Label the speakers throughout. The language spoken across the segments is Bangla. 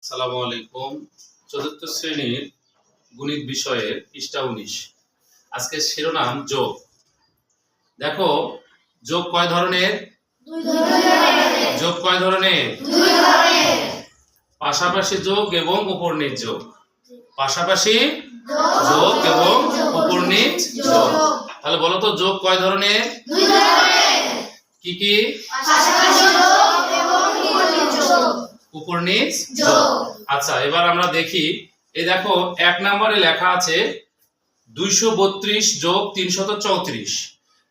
Speaker 1: আসসালামু আলাইকুম। চতুর্থ শ্রেণীর গণিত বিষয়ের পৃষ্ঠা 19। আজকে শিরোনাম যোগ। দেখো, যোগ কয় ধরনের? যোগ কয় ধরনের? পাশাপাশি যোগ এবং উপর-নিচ যোগ। পাশাপাশি যোগ এবং উপর-নিচ যোগ। তাহলে বলো তো যোগ কয় ধরনের? কি কি? উপর-নিচ যোগ। আচ্ছা, এবার আমরা দেখি। এই দেখো, 1 নম্বরে লেখা আছে 232 যোগ 334।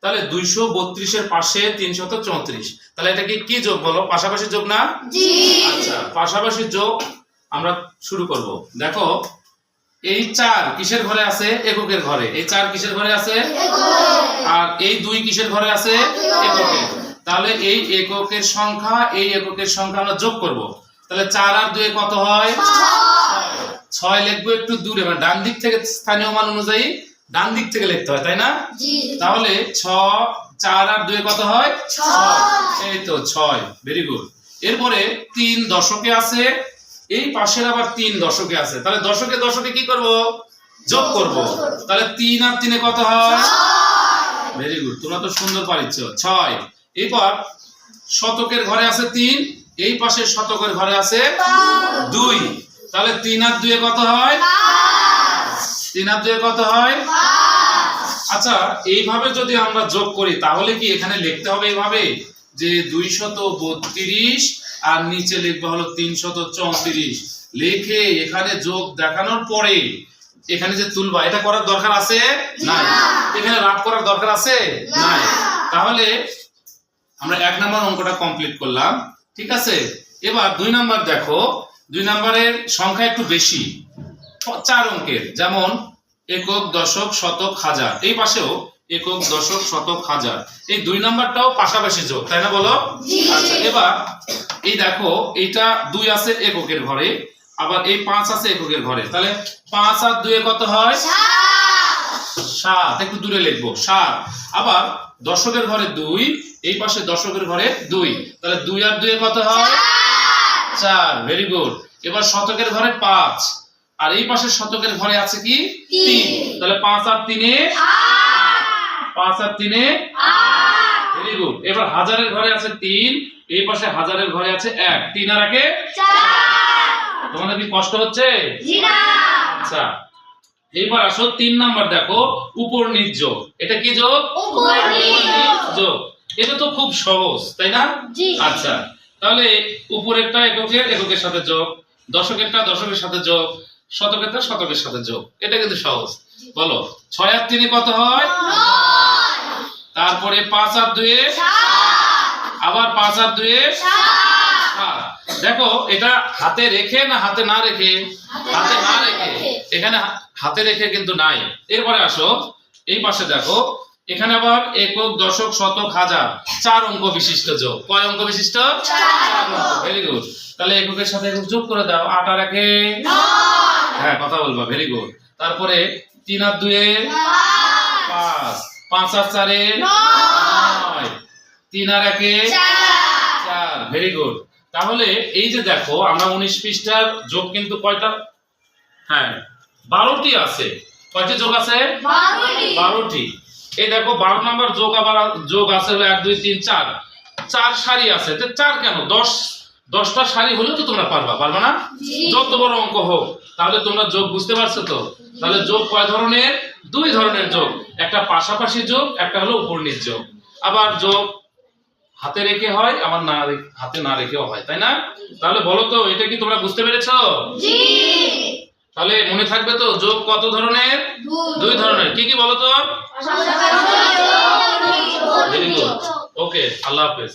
Speaker 1: তাহলে 232 এর পাশে 334, তাহলে এটা কি যোগ বলো? পাশাপাশি যোগ না? জি। আচ্ছা, পাশাপাশি যোগ আমরা শুরু করব। দেখো, এই 4 কিসের ঘরে আছে? এককের ঘরে। এই 4 কিসের ঘরে আছে? আর এই 2 কিসের ঘরে আছে? এককের। তাহলে এই এককের সংখ্যা এই এককের সংখ্যা আমরা যোগ করব। তাহলে 4 আর 2 কত হয়? 6 লিখবো একটু দূরে, মানে ডান দিক থেকে, স্থানীয় মান অনুযায়ী ডান দিক থেকে লিখতে হয়, তাই না? জি। তাহলে 4 আর 2 কত হয়? 6। এই তো 6। Very good. এরপরে 3 দশকে আছে, এই পাশের আবার 3 দশকে আছে। তাহলে দশকে দশকে কি করব? যোগ করব। তাহলে 3 আর 3 কত হয়? 6। ভেরি গুড, তোমরা তো সুন্দর পারিচ্ছ। 6। এরপর শতকের ঘরে আছে 3, এই পাশে শতকের ঘরে আছে 2। তাহলে 3 আর 2 কত হয়? 3 আর 2 কত হয়? আচ্ছা, এইভাবে যদি আমরা যোগ করি তাহলে কি এখানে লিখতে হবে এইভাবে যে 232 আর নিচে লিখবে হলো 334। লিখে এখানে যোগ দেখানোর পরে এখানে যে তুলবা, এটা করার দরকার আছে? নাই। এখানে রাফ করার দরকার আছে? নাই। তাহলে আমরা 1 নম্বর অঙ্কটা কমপ্লিট করলাম, ঠিক আছে। এবার 2 নম্বর দেখো, 2 নম্বরের সংখ্যা একটু বেশি, 4 অঙ্কের, যেমন একক, দশক, শতক, হাজার। এই পাশেও একক, দশক, শতক, হাজার। এই 2 নম্বরটাও পাশাপাশি যোগ, তাই না বলো? আচ্ছা, এবার এই দেখো, এইটা 2 আছে এককের ঘরে, আবার এই 5 আছে এককের ঘরে। তাহলে 5 আর 2 কত হয়? 7। একটু দূরে লিখবো 7। আবার দশকের ঘরে 2, এই পাশে দশকের ঘরে 2। তাহলে 2 আর 2 কত হয়? 4। Very good. এবার শতকের ঘরে 5, আর এই পাশে শতকের ঘরে আছে কি? 3। তাহলে 5 আর 3 5 আর 3 ভেরি গুড। এবার হাজারের ঘরে আছে 3, এই পাশে হাজারের ঘরে আছে 1। 3 আর 1 4। তোমাদের কি কষ্ট হচ্ছে? জি না। আচ্ছা, এইবার আসো 3 নাম্বার দেখো, উপর-নিচ যোগ। এটা কি যোগ? উপর-নিচ যোগ। এটা তো খুব সহজ, তাই না? জি। আচ্ছা, তাহলে উপরেরটা এককের সাথে যোগ, দশকেরটা দশকের সাথে যোগ, শতকেরটা শতকের সাথে যোগ। এটা কিন্তু সহজ। বলো, 6 আর 3 কত হয়? 9। তারপরে 5 আর 2 7। আবার 5 আর 2 7। দেখো, এটা হাতে রেখে না হাতে না রেখে? হাতে না রেখে। এখানে হাতে রেখে কিন্তু নাই। এরপরে আসো এই পাশে দেখো, এখানে আবার একক, দশক, শতক, হাজার, 4 অঙ্ক বিশিষ্ট যোগ। কয় অঙ্ক বিশিষ্ট? 4 অঙ্ক। Very good. তাহলে এককের সাথে একক যোগ করে দাও। 8 আর 1 9। হ্যাঁ, কথা বলবা। Very good. তারপরে 3 আর 2 5, 5 আর 4 9, 3 আর 1 4। Very good. তাহলে এই যে দেখো, আমরা 19 পৃষ্ঠার যোগ কিন্তু কয়টা? হ্যাঁ, 12টি আছে। কয়টি যোগ আছে? 12টি। এই দেখো, 12 নাম্বার যোগ, আবার যোগ আছে হলো 1 2 3 4। 4 সারি আছে। তো 4 কেন? 10টা সারি হলেও তো তোমরা পারবা না? যত বড় অঙ্ক হোক। তাহলে তোমরা যোগ বুঝতে পারছো তো? তাহলে যোগ কয় ধরনের? 2 ধরনের যোগ। একটা পাশাপাশি যোগ, একটা হলো উপর-নিচ যোগ। আবার যোগ হাতে রেখে হয়, আবার হাতে না রেখেও হয়, তাই না? তাহলে বলো তো, এটা কি তোমরা বুঝতে পেরেছো? জি। তাহলে মনে থাকবে তো, যোগ কত ধরনের? 2 ধরনের। কি কি বলো তো? Very good. ওকে, আল্লাহ হাফেজ।